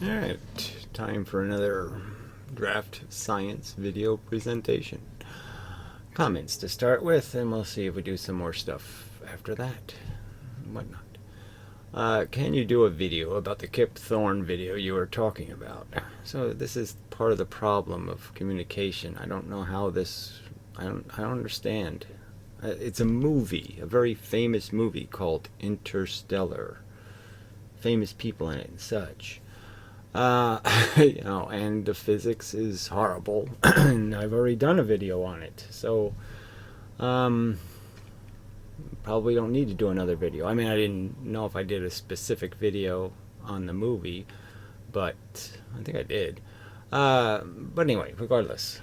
Alright, time for another draft science video presentation. Comments to start with, and we'll see if we do some more stuff after that. Whatnot. Can you do a video about the Kip Thorne video you were talking about? So this is part of the problem of communication. I don't know how this... I don't understand. It's a movie, a very famous movie called Interstellar. Famous people in it and such. And the physics is horrible, and I've already done a video on it, so probably don't need to do another video. I mean, I didn't know if I did a specific video on the movie, but I think I did. But anyway, regardless,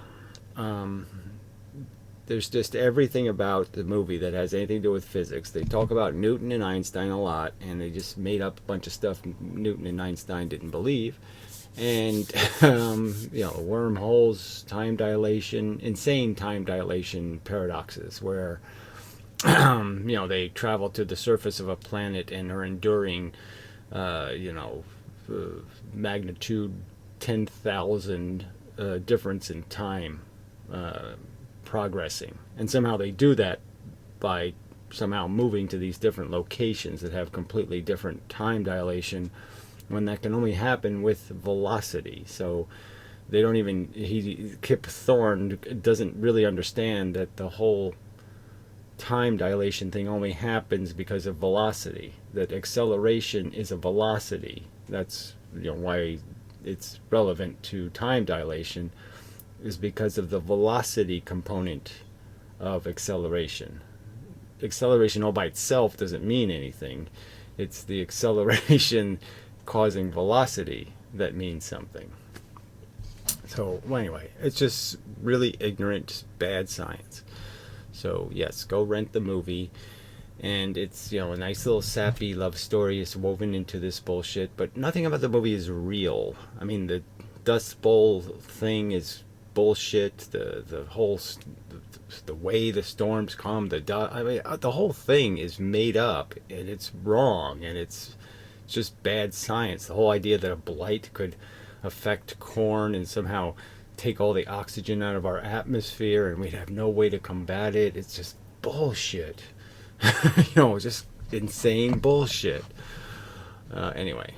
there's just everything about the movie that has anything to do with physics. They talk about Newton and Einstein a lot, and they just made up a bunch of stuff Newton and Einstein didn't believe. And, wormholes, time dilation, insane time dilation paradoxes where, they travel to the surface of a planet and are enduring, magnitude 10,000 difference in time progressing, and somehow they do that by somehow moving to these different locations that have completely different time dilation, when that can only happen with velocity. So they don't even... Kip Thorne doesn't really understand that the whole time dilation thing only happens because of velocity, that acceleration is a velocity. That's why it's relevant to time dilation, is because of the velocity component of acceleration. Acceleration all by itself doesn't mean anything. It's the acceleration causing velocity that means something. So anyway, it's just really ignorant, bad science. So yes, go rent the movie, and it's a nice little sappy love story is woven into this bullshit, but nothing about the movie is real. I mean, the Dust Bowl thing is bullshit. The whole the way the storms come, the whole thing is made up, and it's wrong, and it's just bad science. The whole idea that a blight could affect corn and somehow take all the oxygen out of our atmosphere and we'd have no way to combat it, it's just bullshit. Just insane bullshit. Anyway,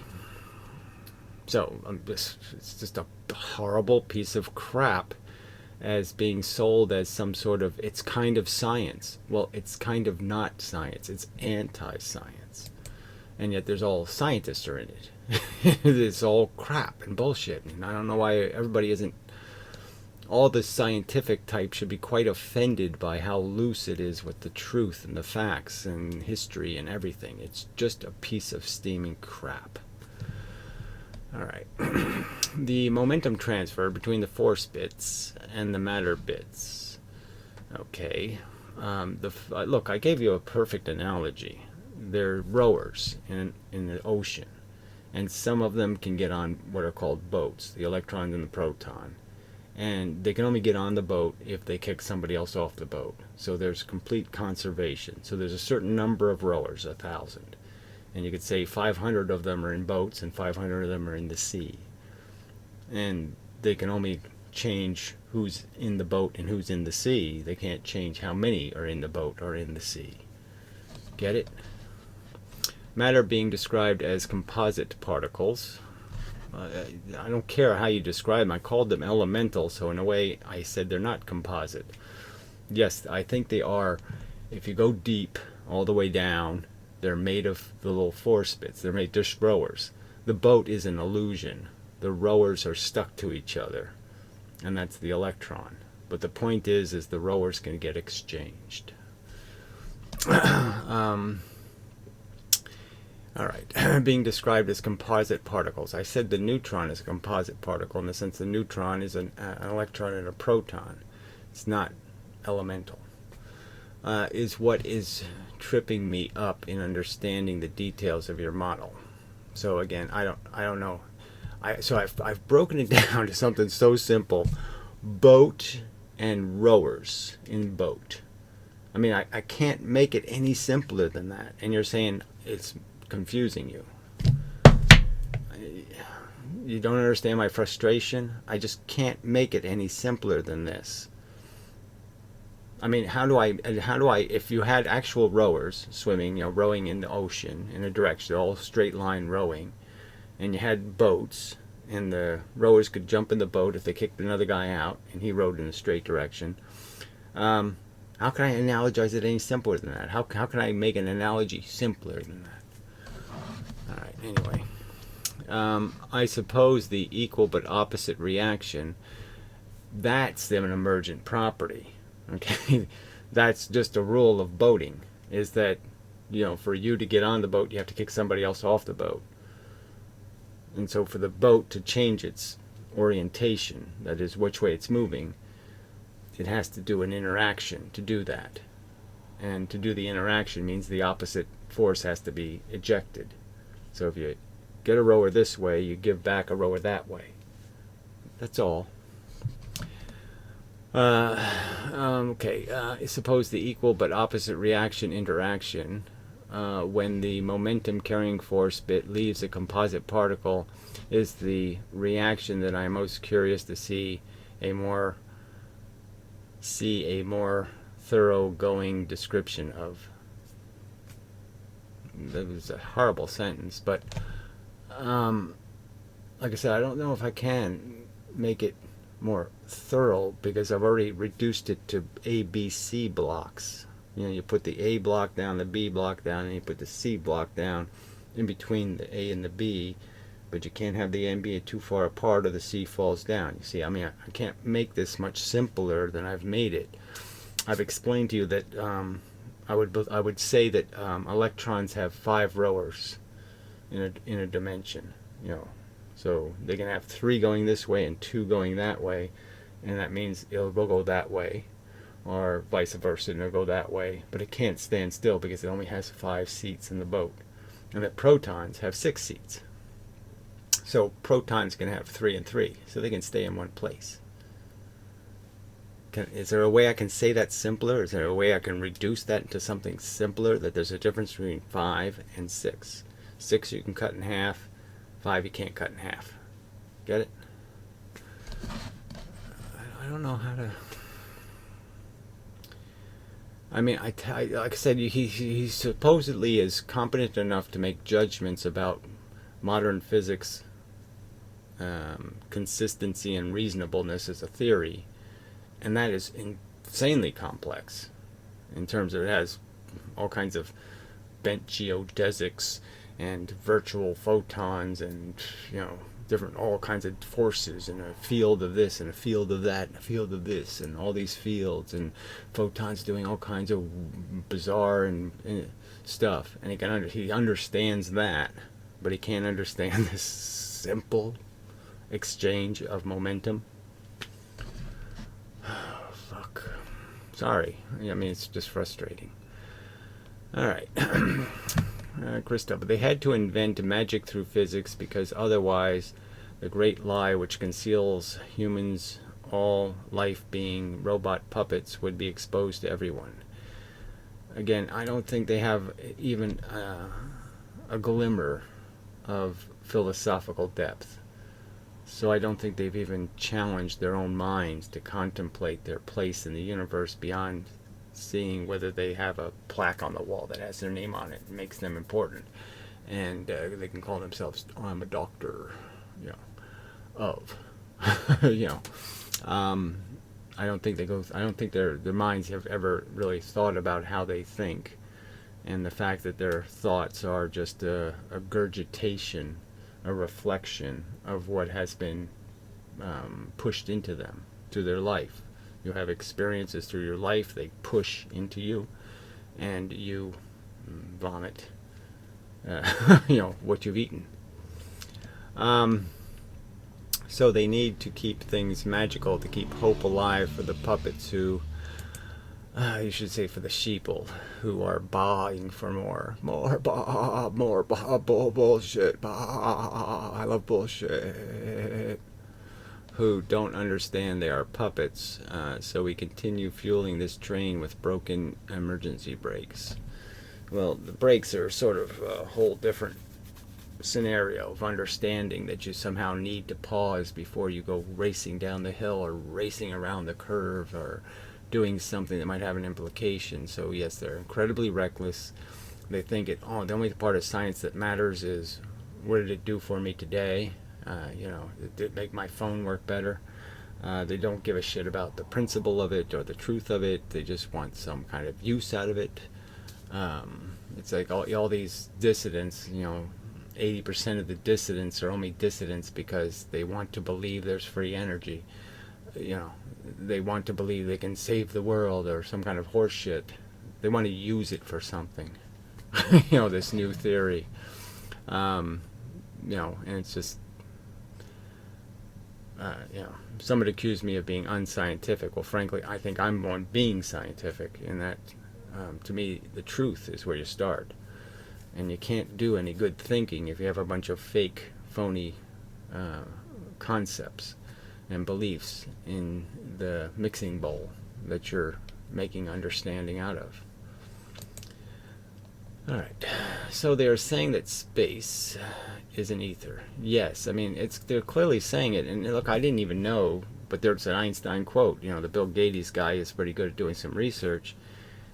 so it's just a horrible piece of crap as being sold as some sort of, it's kind of science. Well, it's kind of not science. It's anti-science. And yet there's all scientists are in it. It's all crap and bullshit. And I don't know why everybody isn't... All the scientific type should be quite offended by how loose it is with the truth and the facts and history and everything. It's just a piece of steaming crap. Alright. The momentum transfer between the force bits and the matter bits. Okay. Look, I gave you a perfect analogy. They're rowers in the ocean, and some of them can get on what are called boats, the electron and the proton, and they can only get on the boat if they kick somebody else off the boat. So there's complete conservation. So there's a certain number of rowers, 1,000, and you could say 500 of them are in boats and 500 of them are in the sea, and they can only change who's in the boat and who's in the sea. They can't change how many are in the boat or in the sea. Get it? Matter being described as composite particles. I don't care how you describe them. I called them elemental, so in a way I said they're not composite. Yes, I think they are. If you go deep, all the way down, they're made of the little force bits. They're made just rowers. The boat is an illusion. The rowers are stuck to each other, and that's the electron. But the point is the rowers can get exchanged. Alright, being described as composite particles. I said the neutron is a composite particle in the sense the neutron is an electron and a proton. It's not elemental. Is what is tripping me up in understanding the details of your model. So again, I don't know. I've broken it down to something so simple. Boat and rowers in boat. I mean, I can't make it any simpler than that. And you're saying it's confusing you. you don't understand my frustration? I just can't make it any simpler than this. I mean, how do I, if you had actual rowers swimming, rowing in the ocean in a direction, all straight line rowing, and you had boats, and the rowers could jump in the boat if they kicked another guy out, and he rowed in a straight direction. How can I analogize it any simpler than that? How can I make an analogy simpler than that? All right, anyway. I suppose the equal but opposite reaction, that's an emergent property. Okay, that's just a rule of boating, is that, for you to get on the boat, you have to kick somebody else off the boat. And so for the boat to change its orientation, that is, which way it's moving, it has to do an interaction to do that. And to do the interaction means the opposite force has to be ejected. So if you get a rower this way, you give back a rower that way. That's all. Suppose the equal but opposite reaction interaction, when the momentum carrying force bit leaves a composite particle, is the reaction that I'm most curious to see a more thoroughgoing description of. That was a horrible sentence, but like I said, I don't know if I can make it more thorough, because I've already reduced it to A, B, C blocks. You put the A block down, the B block down, and you put the C block down in between the A and the B, but you can't have the A and B too far apart or the C falls down. You see, I mean, I can't make this much simpler than I've made it. I've explained to you that I would say that electrons have 5 rowers in a dimension, so they can have 3 going this way and 2 going that way, and that means it'll go that way, or vice versa, and it'll go that way. But it can't stand still because it only has 5 seats in the boat, and that protons have 6 seats. So protons can have 3 and 3, so they can stay in one place. Is there a way I can say that simpler? Is there a way I can reduce that into something simpler, that there's a difference between 5 and 6? 6 you can cut in half, 5 you can't cut in half. Get it? I don't know how to. I mean, like I said, he supposedly is competent enough to make judgments about modern physics, consistency and reasonableness as a theory, and that is insanely complex in terms of it has all kinds of bent geodesics and virtual photons and different all kinds of forces and a field of this and a field of that and a field of this and all these fields and photons doing all kinds of bizarre and stuff, and he understands that, but he can't understand this simple exchange of momentum. Fuck. Sorry. I mean, it's just frustrating. All right. Christopher, they had to invent magic through physics because otherwise the great lie which conceals humans, all life being robot puppets, would be exposed to everyone. Again, I don't think they have even a glimmer of philosophical depth. So I don't think they've even challenged their own minds to contemplate their place in the universe beyond seeing whether they have a plaque on the wall that has their name on it and makes them important, and they can call themselves, I'm a doctor, of, I don't think their minds have ever really thought about how they think, and the fact that their thoughts are just a regurgitation, a reflection of what has been pushed into them through their life. You have experiences through your life, they push into you, and you vomit, what you've eaten. So they need to keep things magical, to keep hope alive for the puppets who, you should say for the sheeple, who are baaing for more bullshit, I love bullshit. Who don't understand they are puppets, so we continue fueling this train with broken emergency brakes. Well, the brakes are sort of a whole different scenario of understanding that you somehow need to pause before you go racing down the hill or racing around the curve or doing something that might have an implication. So yes, they're incredibly reckless. They think the only part of science that matters is what did it do for me today? Did it make my phone work better? They don't give a shit about the principle of it or the truth of it. They just want some kind of use out of it. It's like all these dissidents, 80% of the dissidents are only dissidents because they want to believe there's free energy. They want to believe they can save the world or some kind of horse shit. They want to use it for something. This new theory. And it's just, somebody accused me of being unscientific. Well, frankly, I think I'm one being scientific in that, to me, the truth is where you start. And you can't do any good thinking if you have a bunch of fake, phony concepts and beliefs in the mixing bowl that you're making understanding out of. All right, so they're saying that space is an ether. Yes, I mean, they're clearly saying it. And look, I didn't even know, but there's an Einstein quote. The Bill Gates guy is pretty good at doing some research.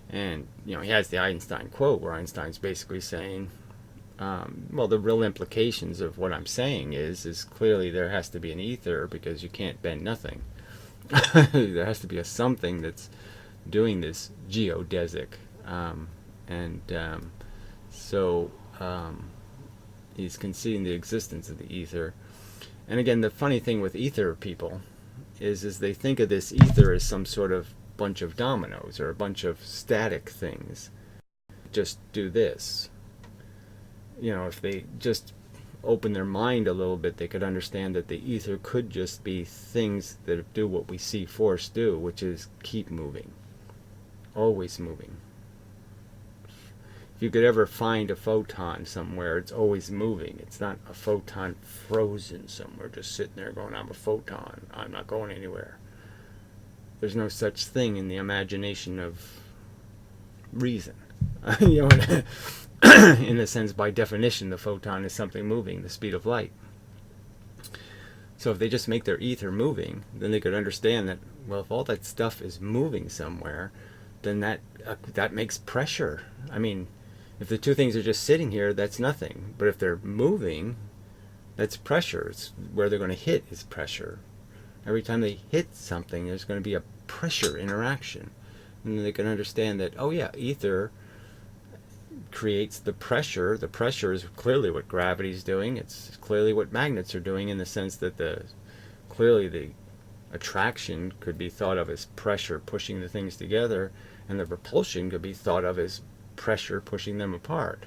And, he has the Einstein quote where Einstein's basically saying, the real implications of what I'm saying is clearly there has to be an ether because you can't bend nothing. There has to be a something that's doing this geodesic. So he's conceding the existence of the ether. And again, the funny thing with ether people is they think of this ether as some sort of bunch of dominoes or a bunch of static things. Just do this. If they just open their mind a little bit, they could understand that the ether could just be things that do what we see force do, which is keep moving. Always moving. If you could ever find a photon somewhere, it's always moving. It's not a photon frozen somewhere, just sitting there going, I'm a photon, I'm not going anywhere. There's no such thing in the imagination of reason. In a sense, by definition, the photon is something moving, the speed of light. So if they just make their ether moving, then they could understand that, well, if all that stuff is moving somewhere, then that makes pressure. I mean, if the two things are just sitting here, that's nothing. But if they're moving, that's pressure. It's where they're going to hit is pressure. Every time they hit something, there's going to be a pressure interaction. And then they can understand that, oh yeah, ether creates the pressure. The pressure is clearly what gravity is doing. It's clearly what magnets are doing in the sense that clearly the attraction could be thought of as pressure pushing the things together, and the repulsion could be thought of as pressure pushing them apart.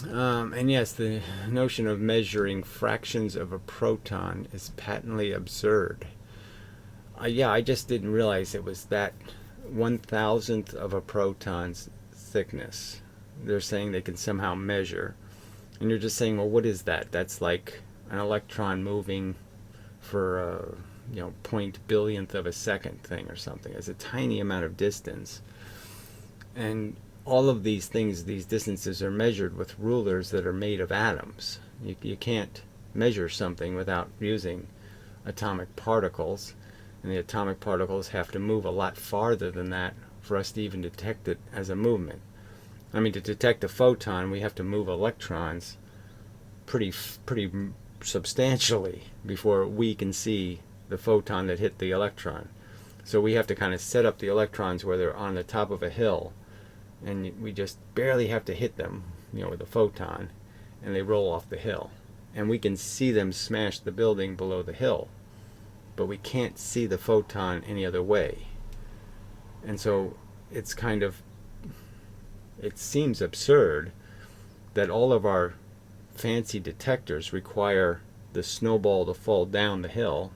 And yes, the notion of measuring fractions of a proton is patently absurd. I just didn't realize it was that 1,000th of a proton's thickness. They're saying they can somehow measure. And you're just saying, well, what is that? That's like an electron moving for a point billionth of a second thing or something. It's a tiny amount of distance. And all of these things, these distances are measured with rulers that are made of atoms. You can't measure something without using atomic particles, and the atomic particles have to move a lot farther than that for us to even detect it as a movement. I mean, to detect a photon, we have to move electrons pretty substantially before we can see the photon that hit the electron. So we have to kind of set up the electrons where they're on the top of a hill, and we just barely have to hit them, with a photon, and they roll off the hill. And we can see them smash the building below the hill, but we can't see the photon any other way. And so it seems absurd that all of our fancy detectors require the snowball to fall down the hill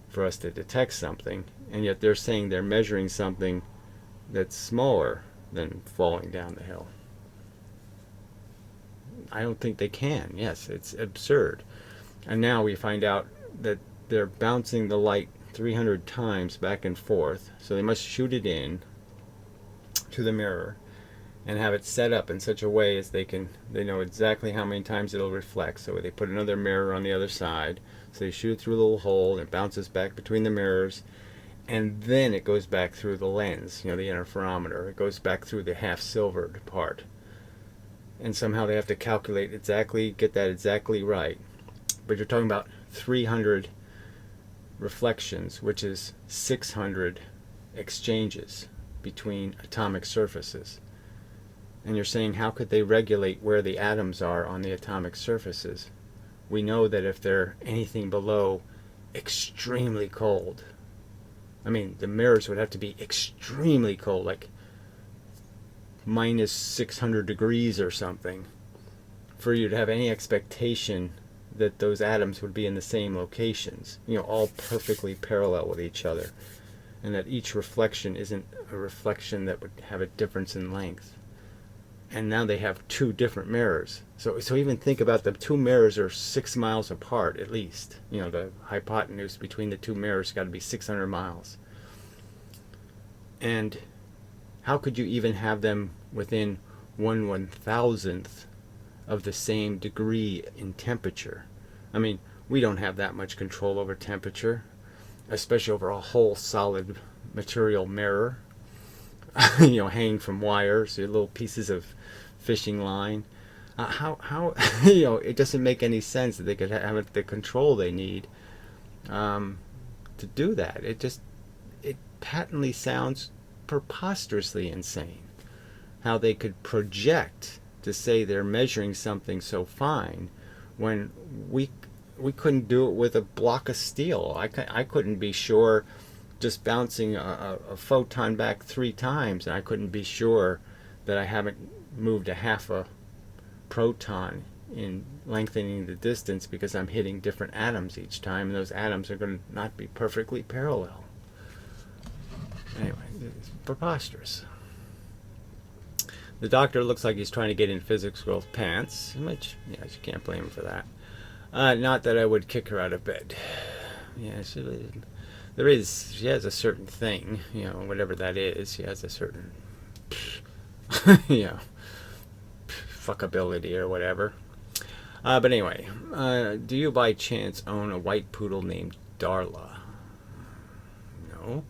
for us to detect something, and yet they're saying they're measuring something that's smaller than falling down the hill. I don't think they can. Yes, it's absurd. And now we find out that they're bouncing the light 300 times back and forth, so they must shoot it in to the mirror, and have it set up in such a way as they know exactly how many times it'll reflect. So they put another mirror on the other side, so they shoot it through a little hole and it bounces back between the mirrors, and then it goes back through the lens, the interferometer. It goes back through the half silvered part, and somehow they have to calculate exactly, get that exactly right. But you're talking about 300 reflections, which is 600 exchanges between atomic surfaces. And you're saying, how could they regulate where the atoms are on the atomic surfaces? We know that if they're anything below extremely cold, I mean, the mirrors would have to be extremely cold, like minus 600 degrees or something, for you to have any expectation that those atoms would be in the same locations, all perfectly parallel with each other, and that each reflection isn't a reflection that would have a difference in length. And now they have two different mirrors. So even think about the two mirrors are 6 miles apart at least. The hypotenuse between the two mirrors got to be 600 miles. And how could you even have them within 1/1000th of the same degree in temperature? I mean, we don't have that much control over temperature, especially over a whole solid material mirror, hanging from wires, little pieces of fishing line. How it doesn't make any sense that they could have the control they need to do that. It patently sounds preposterously insane how they could project to say they're measuring something so fine when we couldn't do it with a block of steel. I couldn't be sure just bouncing a photon back 3 times, and I couldn't be sure that I haven't moved a half a proton in lengthening the distance, because I'm hitting different atoms each time, and those atoms are going to not be perfectly parallel. Anyway, it's preposterous. The doctor looks like he's trying to get in physics girl's pants, which, you can't blame him for that. Not that I would kick her out of bed. Yeah, she has a certain thing, whatever that is. She has a certain, fuckability or whatever. But anyway, do you by chance own a white poodle named Darla? No.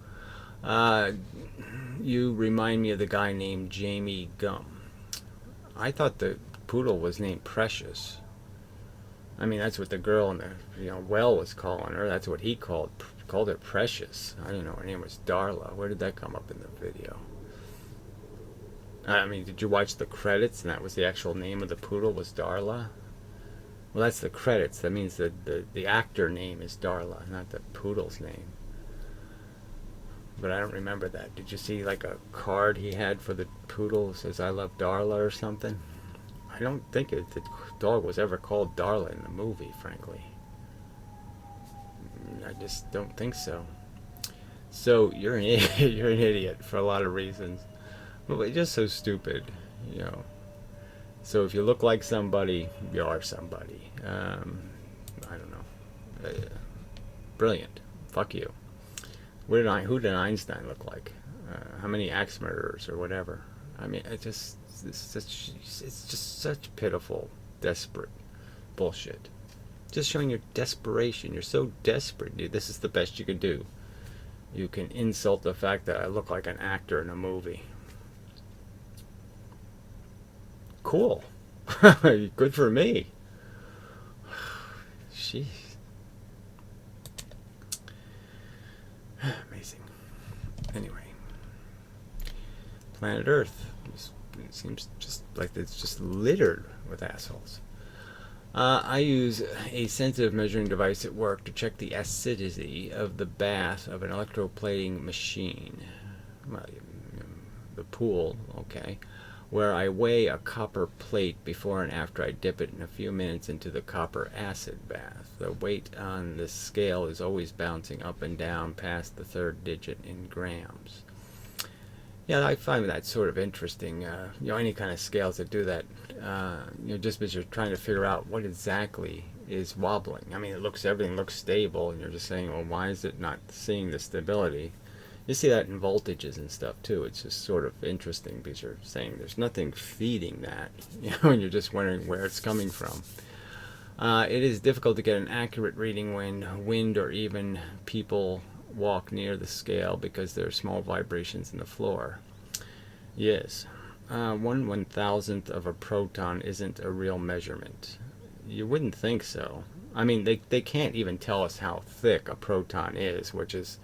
You remind me of the guy named Jamie Gum. I thought the poodle was named Precious. I mean, that's what the girl in the well was calling her. That's what he called her Precious. I didn't know her name was Darla. Where did that come up in the video? I mean, did you watch the credits and that was the actual name of the poodle was Darla? Well, that's the credits. That means that the actor name is Darla, not the poodle's name. But I don't remember that. Did you see like a card he had for the poodle that says I love Darla or something? I don't think the dog was ever called Darla in the movie, frankly. I just don't think so. So you're an idiot. You're an idiot for a lot of reasons. But you're just so stupid, So if you look like somebody, you are somebody. I don't know. Brilliant. Fuck you. Who did Einstein look like? How many axe murderers or whatever? I mean, it's just such pitiful, desperate bullshit. Just showing your desperation. You're so desperate. This is the best you can do. You can insult the fact that I look like an actor in a movie. Cool. Good for me. Jeez. Amazing. Anyway. Planet Earth. It seems just like it's just littered with assholes. I use a sensitive measuring device at work to check the acidity of the bath of an electroplating machine. Well, the pool, okay. Where I weigh a copper plate before and after I dip it in a few minutes into the copper acid bath. The weight on this scale is always bouncing up and down past the 3rd digit in grams. Yeah, I find that sort of interesting. Any kind of scales that do that, just because you're trying to figure out what exactly is wobbling. I mean, everything looks stable, and you're just saying, well, why is it not seeing the stability? You see that in voltages and stuff too. It's just sort of interesting because you're saying there's nothing feeding that, and you're just wondering where it's coming from. It is difficult to get an accurate reading when wind or even people walk near the scale because there are small vibrations in the floor. Yes, 1/1000th of a proton isn't a real measurement. You wouldn't think so. I mean, they can't even tell us how thick a proton is, which is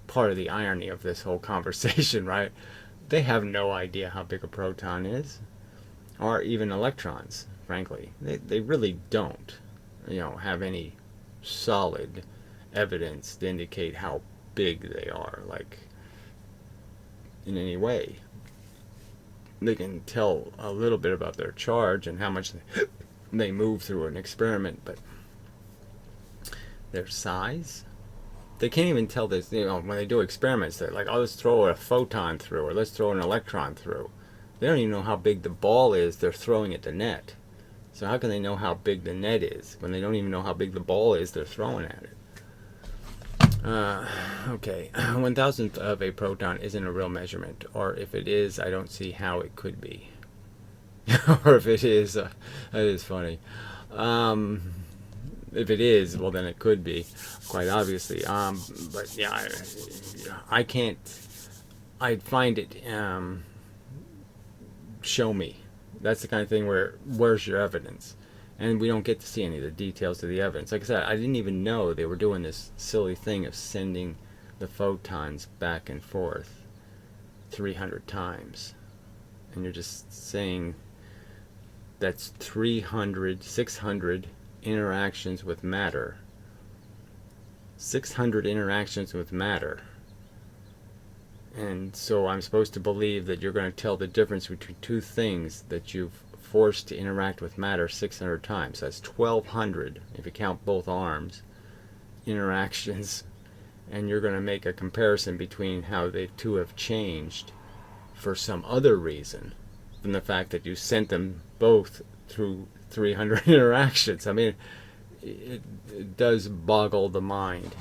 part of the irony of this whole conversation, right? They have no idea how big a proton is, or even electrons, frankly. They really don't, have any solid evidence to indicate how big they are, like, in any way. They can tell a little bit about their charge and how much they move through an experiment, but their size, they can't even tell this. When they do experiments, they're like, oh, let's throw a photon through, or let's throw an electron through. They don't even know how big the ball is they're throwing at the net. So how can they know how big the net is when they don't even know how big the ball is they're throwing at it? Okay, 1/1000th of a proton isn't a real measurement, or if it is, I don't see how it could be. Or if it is, that is funny. If it is, well, then it could be, quite obviously. But yeah, I can't. I'd find it. Show me. That's the kind of thing where, where's your evidence? And we don't get to see any of the details of the evidence. Like I said, I didn't even know they were doing this silly thing of sending the photons back and forth 300 times. And you're just saying that's 600 interactions with matter. 600 interactions with matter. And so I'm supposed to believe that you're going to tell the difference between two things that you've forced to interact with matter 600 times. That's 1,200, if you count both arms, interactions. And you're going to make a comparison between how the two have changed for some other reason than the fact that you sent them both through 300 interactions. I mean, it does boggle the mind.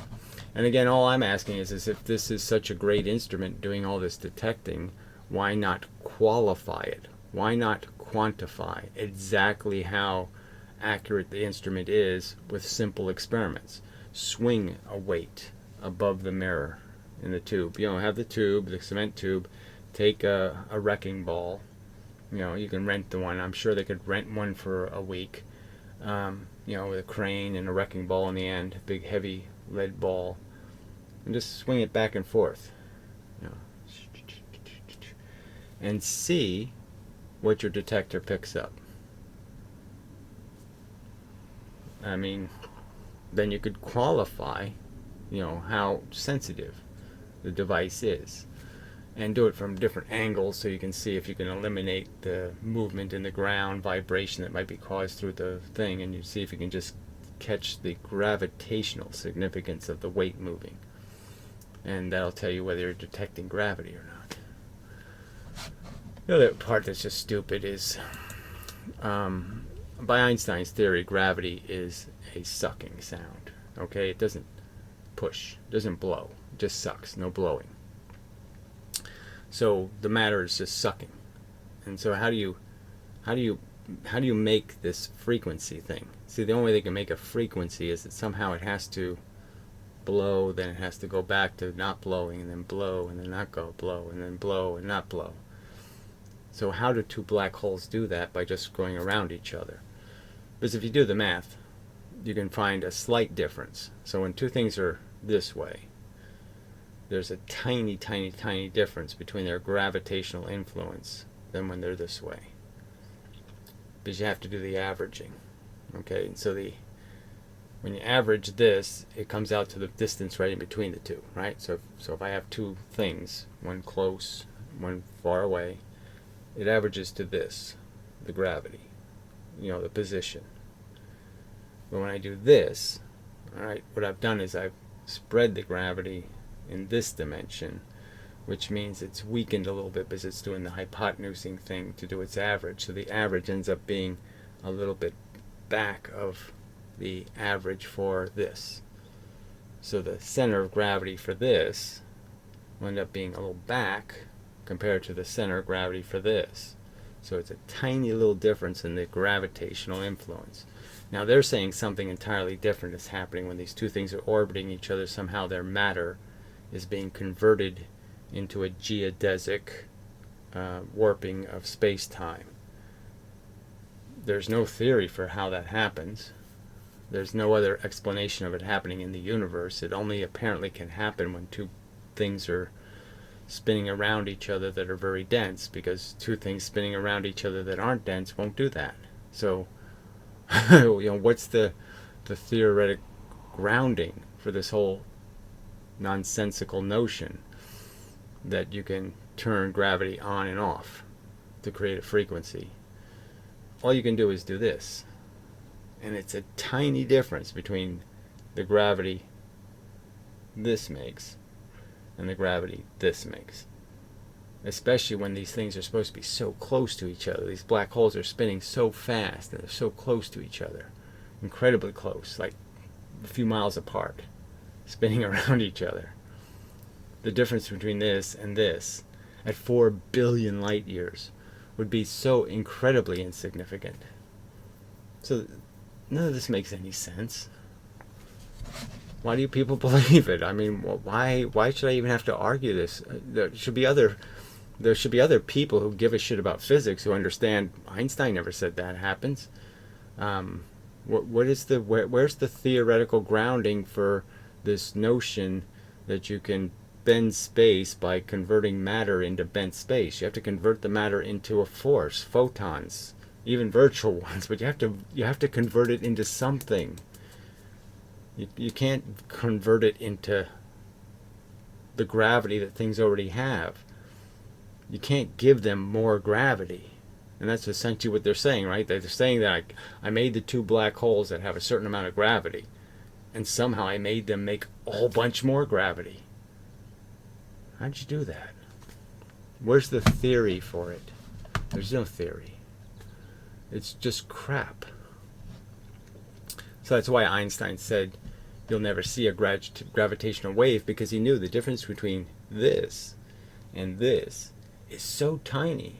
And again, all I'm asking is if this is such a great instrument doing all this detecting, why not qualify it? Why not quantify exactly how accurate the instrument is with simple experiments? Swing a weight above the mirror in the tube. Have the tube, the cement tube, take a wrecking ball. You can rent the one. I'm sure they could rent one for a week. With a crane and a wrecking ball in the end, a big heavy lead ball, and just swing it back and forth, and see what your detector picks up. I mean, then you could qualify, how sensitive the device is, and do it from different angles so you can see if you can eliminate the movement in the ground, vibration that might be caused through the thing, and you see if you can just catch the gravitational significance of the weight moving. And that'll tell you whether you're detecting gravity or not. The other part that's just stupid is, by Einstein's theory, gravity is a sucking sound. Okay, it doesn't push, doesn't blow, it just sucks, no blowing. So the matter is just sucking. And so how do you make this frequency thing? See, the only way they can make a frequency is that somehow it has to blow, then it has to go back to not blowing, and then blow, and then not go, blow, and then blow, and not blow. So how do two black holes do that? By just going around each other. Because if you do the math, you can find a slight difference. So when two things are this way, there's a tiny, tiny, tiny difference between their gravitational influence than when they're this way. Because you have to do the averaging. Okay, and so when you average this, it comes out to the distance right in between the two, right? So if I have two things, one close, one far away, it averages to this, the gravity, the position. But when I do this, all right, what I've done is I've spread the gravity in this dimension, which means it's weakened a little bit because it's doing the hypotenusing thing to do its average. So the average ends up being a little bit back of the average for this. So the center of gravity for this will end up being a little back compared to the center of gravity for this. So it's a tiny little difference in the gravitational influence. Now they're saying something entirely different is happening when these two things are orbiting each other. Somehow their matter is being converted into a geodesic warping of space-time. There's no theory for how that happens. There's no other explanation of it happening in the universe. It only apparently can happen when two things are spinning around each other that are very dense, because two things spinning around each other that aren't dense won't do that. So, what's the theoretic grounding for this whole nonsensical notion that you can turn gravity on and off to create a frequency? All you can do is do this. And it's a tiny difference between the gravity this makes and the gravity this makes. Especially when these things are supposed to be so close to each other. These black holes are spinning so fast and they're so close to each other. Incredibly close, like a few miles apart, spinning around each other. The difference between this and this at 4 billion light years would be so incredibly insignificant. So none of this makes any sense. Why do you people believe it? I mean, why should I even have to argue this? There should be other people who give a shit about physics who understand Einstein never said that happens. Where's the theoretical grounding for this notion that you can bend space by converting matter into bent space? You have to convert the matter into a force, photons, even virtual ones, but you have to convert it into something. You can't convert it into the gravity that things already have. You can't give them more gravity. And that's essentially what they're saying, right? They're saying that I made the two black holes that have a certain amount of gravity, and somehow I made them make a whole bunch more gravity. How'd you do that? Where's the theory for it? There's no theory. It's just crap. So that's why Einstein said you'll never see a gravitational wave, because he knew the difference between this and this is so tiny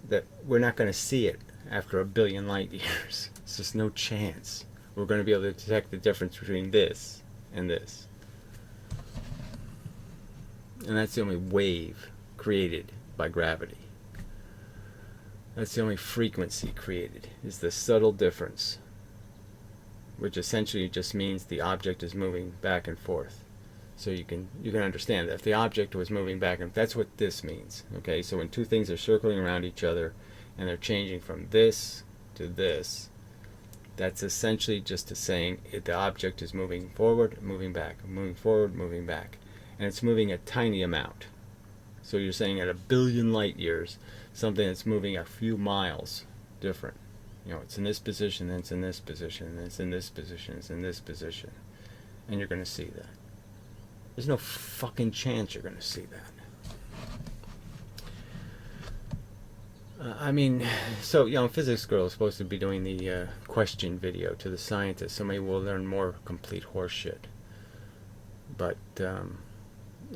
that we're not going to see it after 1 billion light years. It's just no chance we're going to be able to detect the difference between this and this. And that's the only wave created by gravity. That's the only frequency created, is the subtle difference, which essentially just means the object is moving back and forth. So you can understand that if the object was moving back, and that's what this means. Okay, so when two things are circling around each other and they're changing from this to this, that's essentially just saying the object is moving forward, moving back, moving forward, moving back, and it's moving a tiny amount. So you're saying at 1 billion light years, something that's moving a few miles different. It's in this position, then it's in this position, then it's in this position, it's in this position. And you're going to see that. There's no fucking chance you're going to see that. So, Physics Girl is supposed to be doing the question video to the scientists, so maybe we'll learn more complete horseshit. But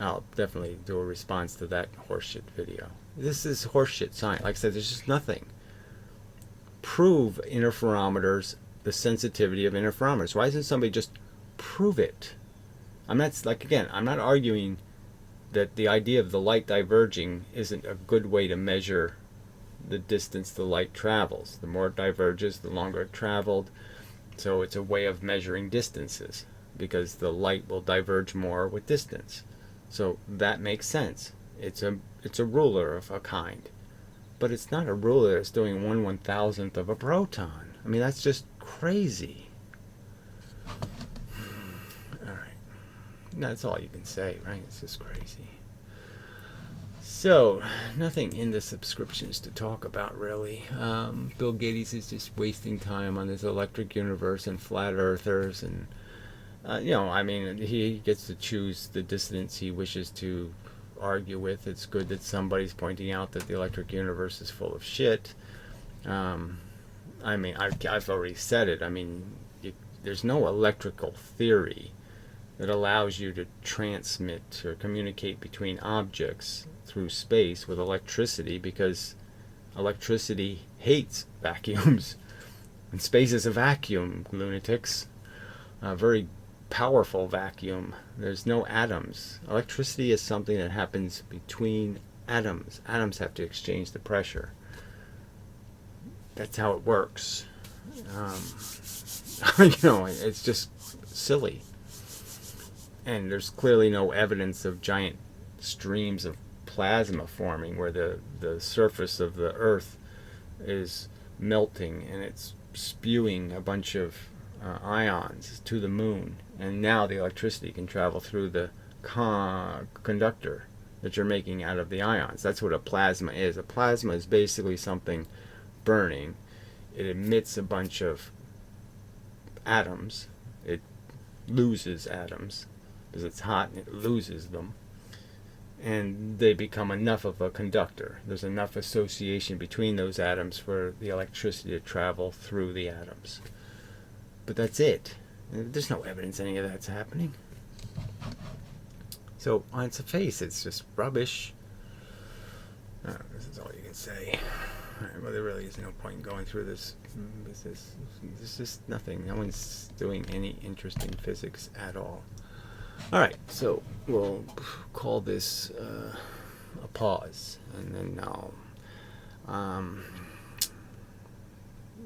I'll definitely do a response to that horseshit video. This is horseshit science. Like I said, there's just nothing. Prove interferometers, the sensitivity of interferometers. Why doesn't somebody just prove it? I'm not arguing that the idea of the light diverging isn't a good way to measure the distance the light travels. The more it diverges, the longer it traveled. So it's a way of measuring distances, because the light will diverge more with distance. So that makes sense. It's a ruler of a kind. But it's not a ruler that's doing 1/1000th of a proton. I mean, that's just crazy. Alright. That's all you can say, right? It's just crazy. So, nothing in the subscriptions to talk about, really. Bill Gates is just wasting time on this electric universe and flat earthers. And, he gets to choose the dissidents he wishes to argue with. It's good that somebody's pointing out that the electric universe is full of shit. I've already said it. There's no electrical theory that allows you to transmit or communicate between objects through space with electricity, because electricity hates vacuums. And space is a vacuum, lunatics. A very powerful vacuum. There's no atoms. Electricity is something that happens between atoms. Atoms have to exchange the pressure. That's how it works. It's just silly. And there's clearly no evidence of giant streams of plasma forming where the surface of the Earth is melting and it's spewing a bunch of ions to the moon, and now the electricity can travel through the conductor that you're making out of the ions. That's what a plasma is. A plasma is basically something burning. It emits a bunch of atoms. It loses atoms because it's hot and it loses them, and they become enough of a conductor. There's enough association between those atoms for the electricity to travel through the atoms. But that's it. There's no evidence any of that's happening. So on its face, it's just rubbish. This is all you can say. Well, there really is no point in going through this. There's just nothing. No one's doing any interesting physics at all. All right, so we'll call this a pause, and then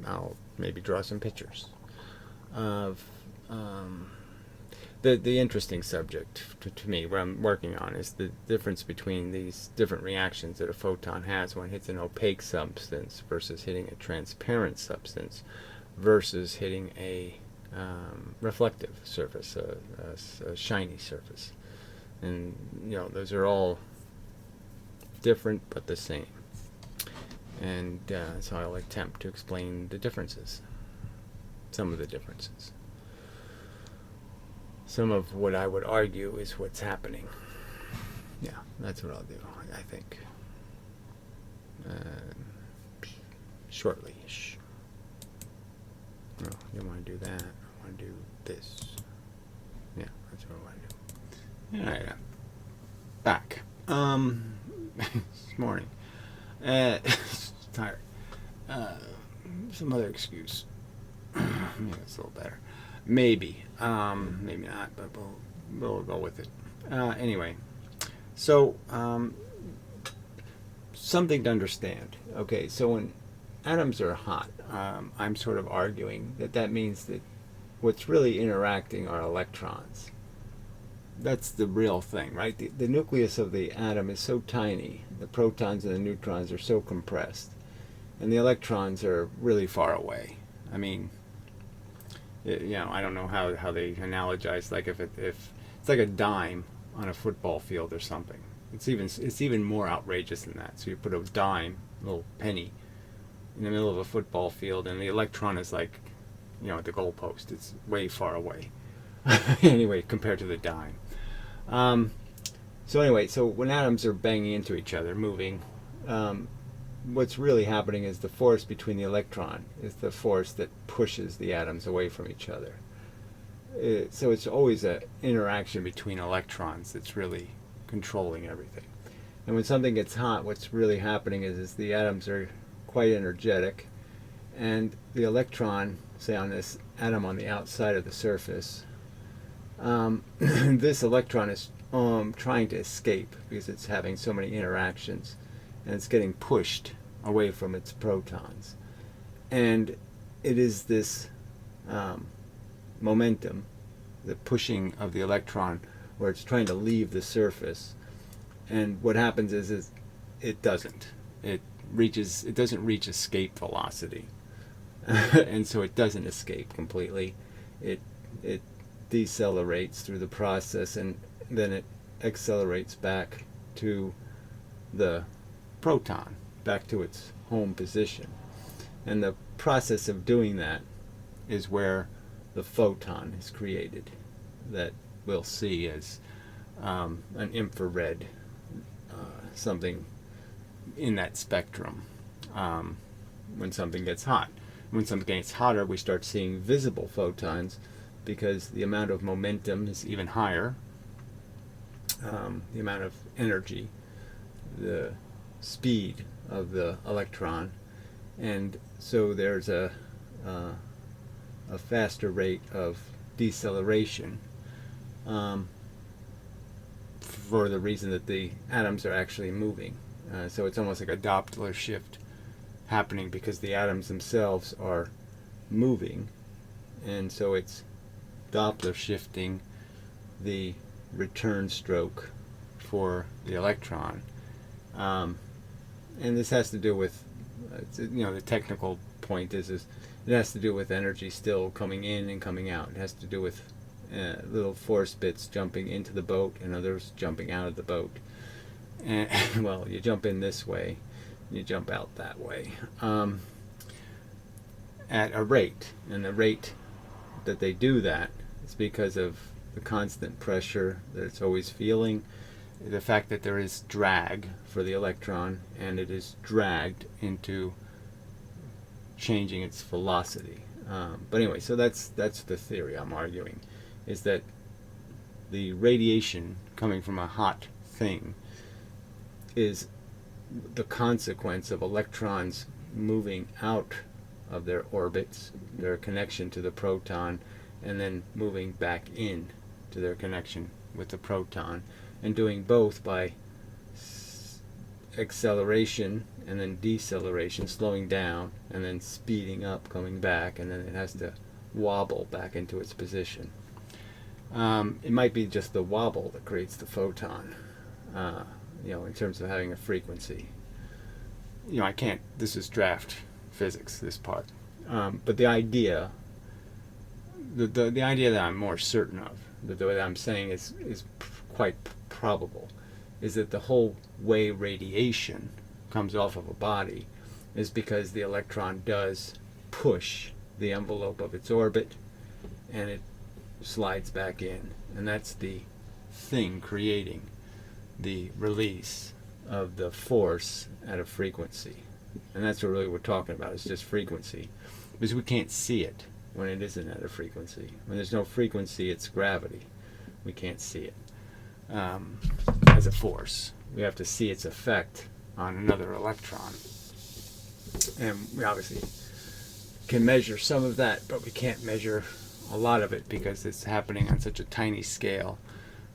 I'll maybe draw some pictures of the interesting subject to me, what I'm working on, is the difference between these different reactions that a photon has when it hits an opaque substance versus hitting a transparent substance versus hitting a reflective surface, a shiny surface. And those are all different but the same. And so I'll attempt to explain the differences, some of the differences. Some of what I would argue is what's happening. Yeah, that's what I'll do, I think. Shortly-ish. No, you want to do that. I want to do this. Yeah, that's what I want to do. All right, back. This morning. Tired. Some other excuse. Maybe it's a little better. Maybe. Maybe not, but we'll go with it. Anyway, so something to understand. Okay, so when atoms are hot, I'm sort of arguing that means that what's really interacting are electrons. That's the real thing, right? The nucleus of the atom is so tiny, the protons and the neutrons are so compressed, and the electrons are really far away. I mean, I don't know how they analogize. Like if it's like a dime on a football field or something. It's even more outrageous than that. So you put a dime, a little penny, in the middle of a football field, and the electron is like, at the goalpost. It's way far away. Anyway, compared to the dime. So when atoms are banging into each other, moving, what's really happening is the force between the electron is the force that pushes the atoms away from each other. So it's always an interaction between electrons that's really controlling everything. And when something gets hot, what's really happening is the atoms are quite energetic, and the electron, say on this atom on the outside of the surface, this electron is trying to escape because it's having so many interactions, and it's getting pushed away from its protons. And it is this momentum, the pushing of the electron, where it's trying to leave the surface. And what happens is it doesn't. It doesn't reach escape velocity. And so it doesn't escape completely. It decelerates through the process, and then it accelerates back to the proton, back to its home position. And the process of doing that is where the photon is created, that we'll see as an infrared, something in that spectrum when something gets hot. When something gets hotter, we start seeing visible photons, because the amount of momentum is even higher, the amount of energy, the speed of the electron, and so there's a faster rate of deceleration, for the reason that the atoms are actually moving. So it's almost like a Doppler shift happening because the atoms themselves are moving, and so it's Doppler shifting the return stroke for the electron. And this has to do with, the technical point is it has to do with energy still coming in and coming out. It has to do with little force bits jumping into the boat and others jumping out of the boat. And well, you jump in this way, you jump out that way, at a rate, and the rate that they do that is because of the constant pressure that it's always feeling, the fact that there is drag for the electron, and it is dragged into changing its velocity. But anyway, so that's the theory I'm arguing, is that the radiation coming from a hot thing is the consequence of electrons moving out of their orbits, their connection to the proton, and then moving back in to their connection with the proton, and doing both by acceleration and then deceleration, slowing down, and then speeding up, coming back, and then it has to wobble back into its position. It might be just the wobble that creates the photon, in terms of having a frequency. I can't, this is draft physics, this part. But the idea, the idea that I'm more certain of, the way that I'm saying is quite probable, is that the whole way radiation comes off of a body is because the electron does push the envelope of its orbit and it slides back in, and that's the thing creating the release of the force at a frequency. And that's what really we're talking about, is just frequency, because we can't see it when it isn't at a frequency. When there's no frequency, it's gravity. We can't see it as a force. We have to see its effect on another electron, and we obviously can measure some of that, but we can't measure a lot of it because it's happening on such a tiny scale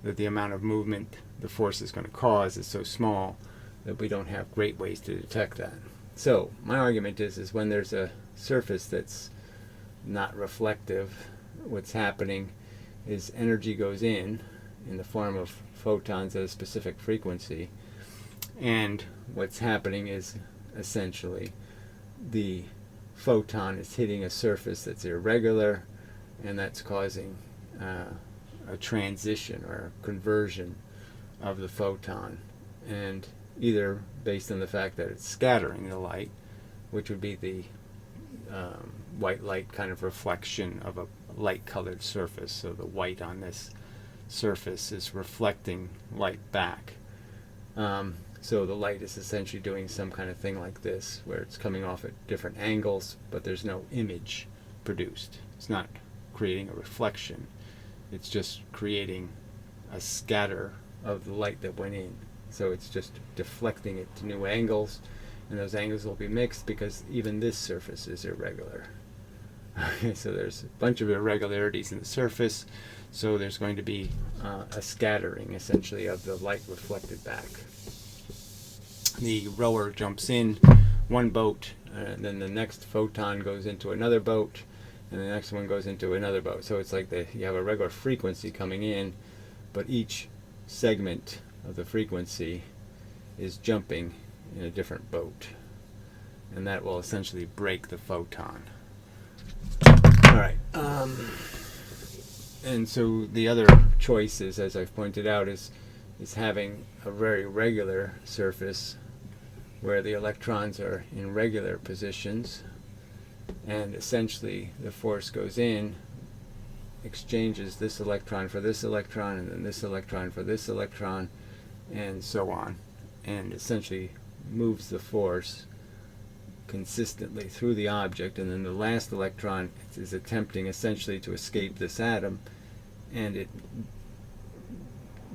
that the amount of movement the force is going to cause is so small that we don't have great ways to detect that. So my argument is when there's a surface that's not reflective, what's happening is energy goes in the form of photons at a specific frequency, and what's happening is essentially the photon is hitting a surface that's irregular, and that's causing a transition or a conversion of the photon, and either based on the fact that it's scattering the light, which would be the white light kind of reflection of a light colored surface, so the white on this surface is reflecting light back. So the light is essentially doing some kind of thing like this, where it's coming off at different angles, but there's no image produced. It's not creating a reflection. It's just creating a scatter of the light that went in. So it's just deflecting it to new angles, and those angles will be mixed because even this surface is irregular. Okay, so there's a bunch of irregularities in the surface, so there's going to be a scattering essentially of the light reflected back. The rower jumps in one boat, then the next photon goes into another boat, and the next one goes into another boat. So it's like you have a regular frequency coming in, but each segment of the frequency is jumping in a different boat, and that will essentially break the photon. Alright, and so the other choice is, as I've pointed out, is having a very regular surface where the electrons are in regular positions, and essentially the force goes in, exchanges this electron for this electron, and then this electron for this consistently through the object, and then the last electron is attempting essentially to escape this atom, and it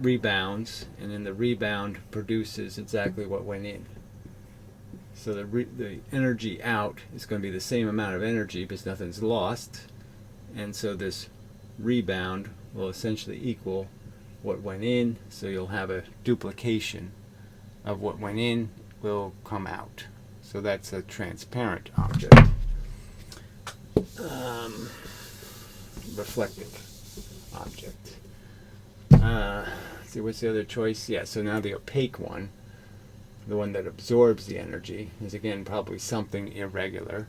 rebounds, and then the rebound produces exactly what went in. So the energy out is going to be the same amount of energy because nothing's lost, and so this rebound will essentially equal what went in, so you'll have a duplication of what went in will come out. So that's a transparent object. Reflective object. See, what's the other choice? Yeah, so now the opaque one, the one that absorbs the energy, is again probably something irregular.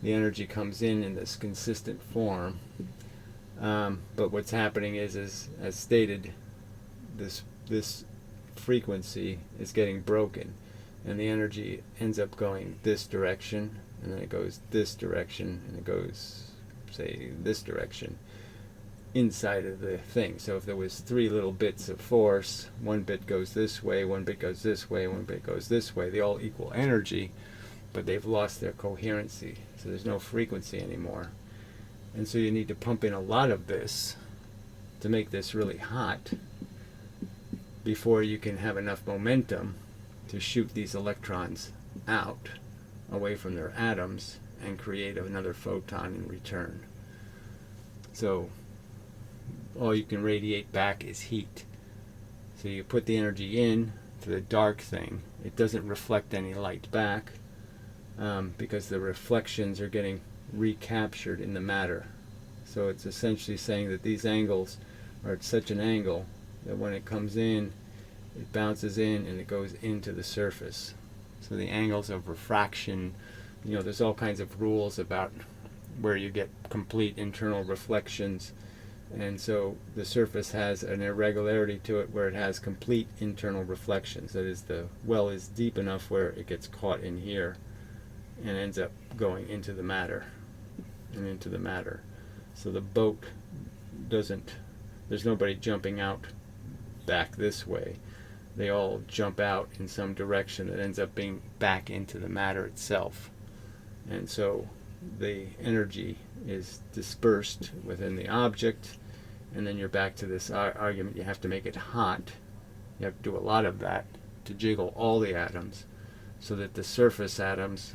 The energy comes in this consistent form, but what's happening is as stated, this frequency is getting broken, and the energy ends up going this direction, and then it goes this direction, and it goes, say, this direction inside of the thing. So if there was 3 little bits of force, one bit goes this way, one bit goes this way, one bit goes this way, they all equal energy, but they've lost their coherency, so there's no frequency anymore. And so you need to pump in a lot of this to make this really hot before you can have enough momentum to shoot these electrons out away from their atoms and create another photon in return. So all you can radiate back is heat. So you put the energy in to the dark thing. It doesn't reflect any light back because the reflections are getting recaptured in the matter. So it's essentially saying that these angles are at such an angle that when it comes in, it bounces in and it goes into the surface. So the angles of refraction, there's all kinds of rules about where you get complete internal reflections, and so the surface has an irregularity to it where it has complete internal reflections. That is, the well is deep enough where it gets caught in here and ends up going into the matter and into the matter. So the boat there's nobody jumping out back this way. They all jump out in some direction that ends up being back into the matter itself. And so the energy is dispersed within the object, and then you're back to this argument. You have to make it hot. You have to do a lot of that to jiggle all the atoms so that the surface atoms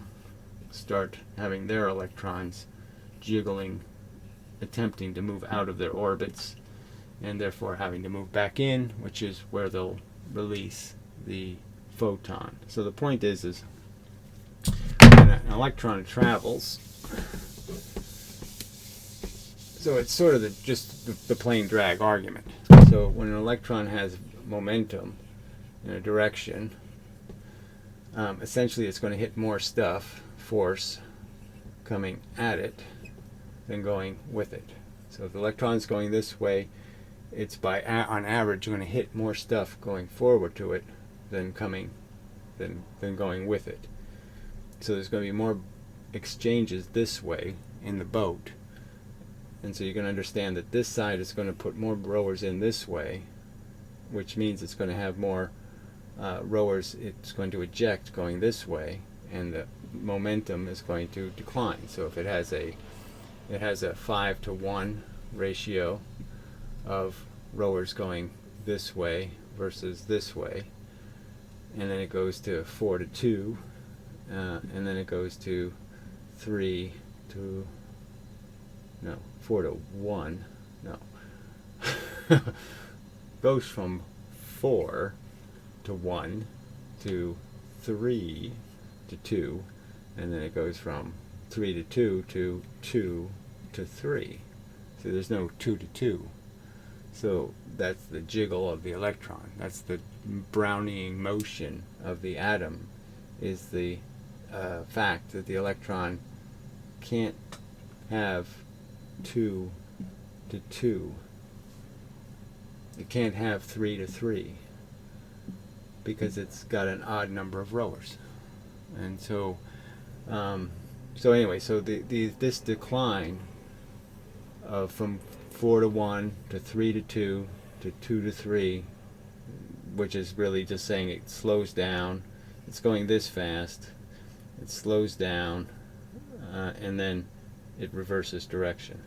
start having their electrons jiggling, attempting to move out of their orbits, and therefore having to move back in, which is where they'll release the photon. So the point is when an electron travels, so it's sort of just the plain drag argument. So when an electron has momentum in a direction, essentially it's going to hit more force coming at it than going with it. So if the electron's going this way, it's on average going to hit more stuff going forward to it than going with it. So there's going to be more exchanges this way in the boat, and so you're going to understand that this side is going to put more rowers in this way, which means it's going to have more rowers it's going to eject going this way, and the momentum is going to decline. So if it has a 5-to-1 ratio of rowers going this way versus this way, and then it goes to 4-to-2, and then it goes to 4-to-1, goes from 4-to-1 to 3-to-2, and then it goes from 3-to-2 to 2-to-3. So there's no 2-to-2. So that's the jiggle of the electron. That's the Brownian motion of the atom, is the fact that the electron can't have 2-to-2. It can't have 3-to-3 because it's got an odd number of rowers. And so anyway, so this decline from 4-to-1 to 3-to-2 to 2-to-3, which is really just saying it slows down. It's going this fast, it slows down, and then it reverses direction.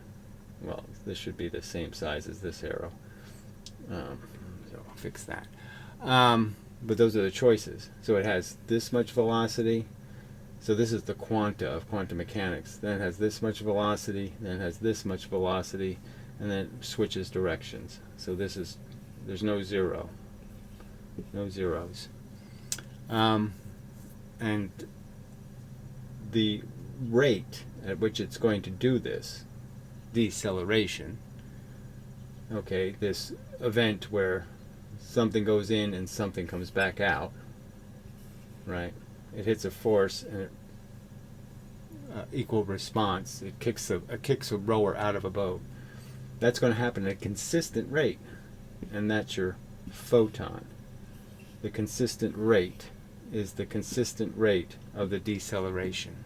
Well, this should be the same size as this arrow. So I'll fix that. But those are the choices. So it has this much velocity. So this is the quanta of quantum mechanics. Then it has this much velocity, then it has this much velocity, and then it switches directions. So this is, there's no zero. No zeros. And the rate at which it's going to do this, deceleration, okay, this event where something goes in and something comes back out, right? It hits a force and equal response. It kicks a rower out of a boat. That's going to happen at a consistent rate, and that's your photon. The consistent rate is the consistent rate of the deceleration.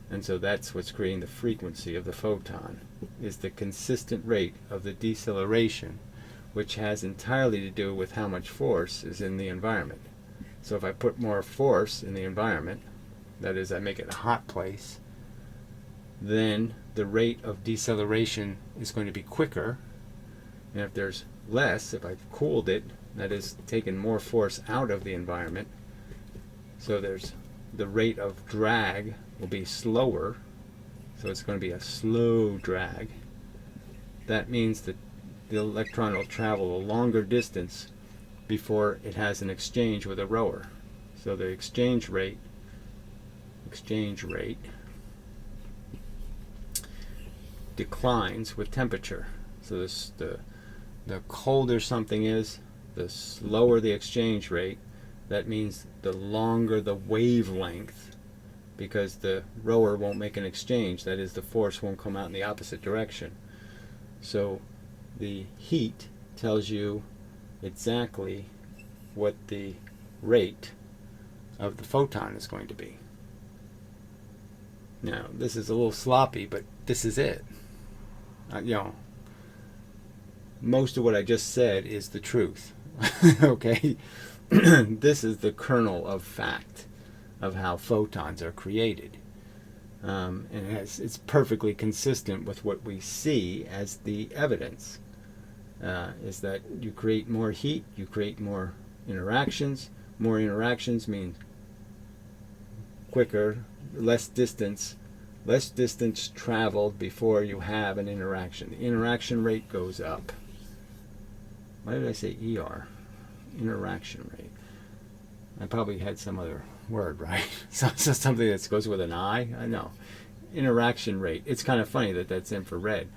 And so that's what's creating the frequency of the photon, is the consistent rate of the deceleration, which has entirely to do with how much force is in the environment. So if I put more force in the environment, that is, I make it a hot place, then the rate of deceleration is going to be quicker. And if there's less, if I've cooled it, that is, taken more force out of the environment, so there's the rate of drag will be slower, so it's going to be a slow drag. That means that the electron will travel a longer distance before it has an exchange with a rower. So the exchange rate declines with temperature. So this, the colder something is, the slower the exchange rate. That means the longer the wavelength, because the rower won't make an exchange. That is, the force won't come out in the opposite direction. So the heat tells you exactly what the rate of the photon is going to be. Now, this is a little sloppy, but this is it. Most of what I just said is the truth. Okay? This is the kernel of fact of how photons are created. And it's perfectly consistent with what we see as the evidence. Is that you create more heat, you create more interactions. More interactions mean quicker, less distance traveled before you have an interaction. The interaction rate goes up. Why did I say ER? Interaction rate. I probably had some other word, right? So something that goes with an I? I know. Interaction rate. It's kind of funny that that's infrared.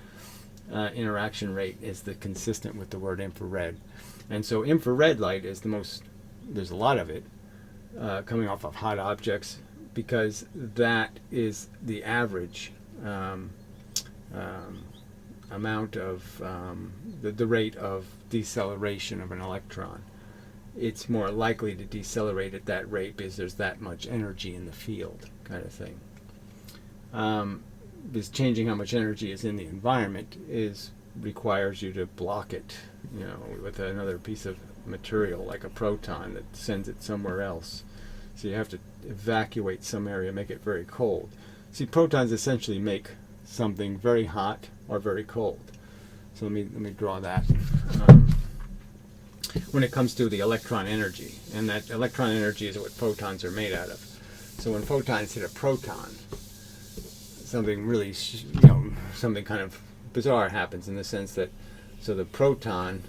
Interaction rate is consistent with the word infrared. And so infrared light is the most, there's a lot of it coming off of hot objects, because that is the average amount of the rate of deceleration of an electron. It's more likely to decelerate at that rate because there's that much energy in the field, kind of thing. Because changing how much energy is in the environment requires you to block it, with another piece of material like a proton that sends it somewhere else. So you have to evacuate some area, make it very cold. See, protons essentially make something very hot or very cold. So let me draw that. When it comes to the electron energy, and that electron energy is what photons are made out of. So when photons hit a proton, something really, something kind of bizarre happens in the sense that, so the proton,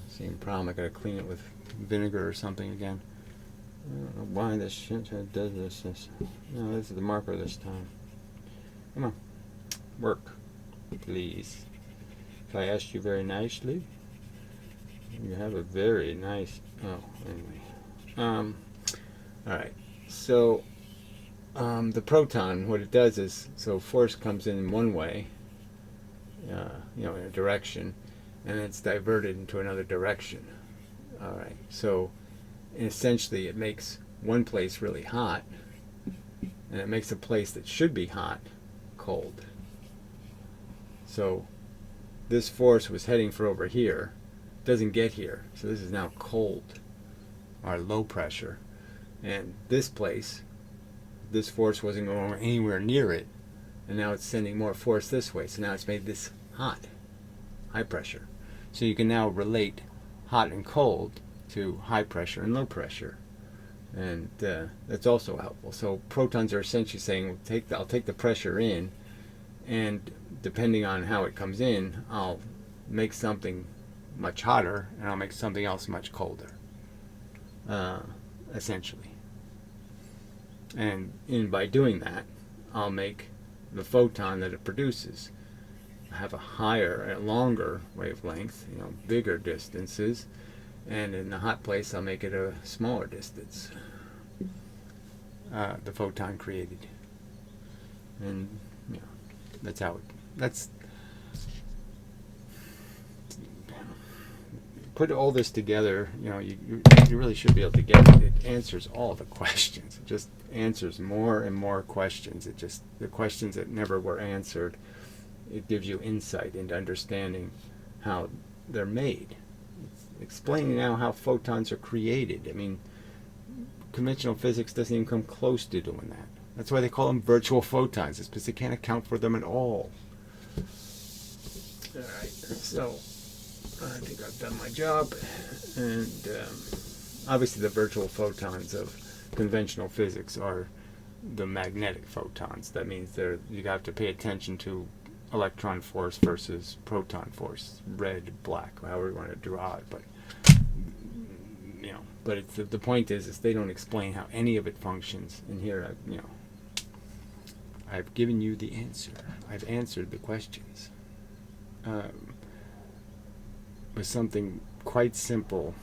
same problem, I gotta clean it with vinegar or something again. I don't know why this shit does this. No, this is the marker this time. Come on, work, please. If I asked you very nicely, you have a very nice, anyway. Alright, so the proton, what it does is, so force comes in one way, in a direction, and it's diverted into another direction. Alright, so essentially it makes one place really hot, and it makes a place that should be hot cold. So this force was heading for over here, doesn't get here, so this is now cold, or low pressure. And this place, this force wasn't going anywhere near it, and now it's sending more force this way. So now it's made this hot, high pressure. So you can now relate hot and cold to high pressure and low pressure, and that's also helpful. So protons are essentially saying, I'll take the pressure in, and depending on how it comes in, I'll make something much hotter, and I'll make something else much colder, essentially. And by doing that, I'll make the photon that it produces have a higher, a longer wavelength, bigger distances, and in the hot place I'll make it a smaller distance, the photon created. And that's how that's put all this together. You really should be able to get it. It answers all the questions. It just answers more and more questions. The questions that never were answered. It gives you insight into understanding how they're made. It's explaining now how photons are created. I mean, conventional physics doesn't even come close to doing that. That's why they call them virtual photons. It's because they can't account for them at all. All right, so I think I've done my job. And obviously the virtual photons of conventional physics are the magnetic photons. That means you have to pay attention to electron force versus proton force, red, black, however you want to draw it. But it's, the point is they don't explain how any of it functions. And here, I've given you the answer. I've answered the questions with something quite simple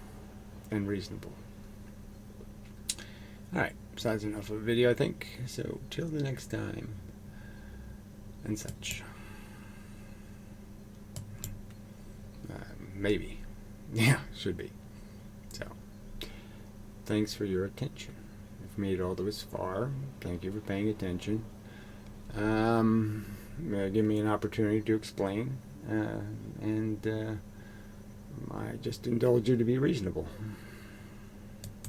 and reasonable. All right, so that's enough of a video, I think. So till the next time, and such. Maybe. Yeah, should be. So, thanks for your attention. If you made it all this far, thank you for paying attention. Give me an opportunity to explain, and I just indulge you to be reasonable.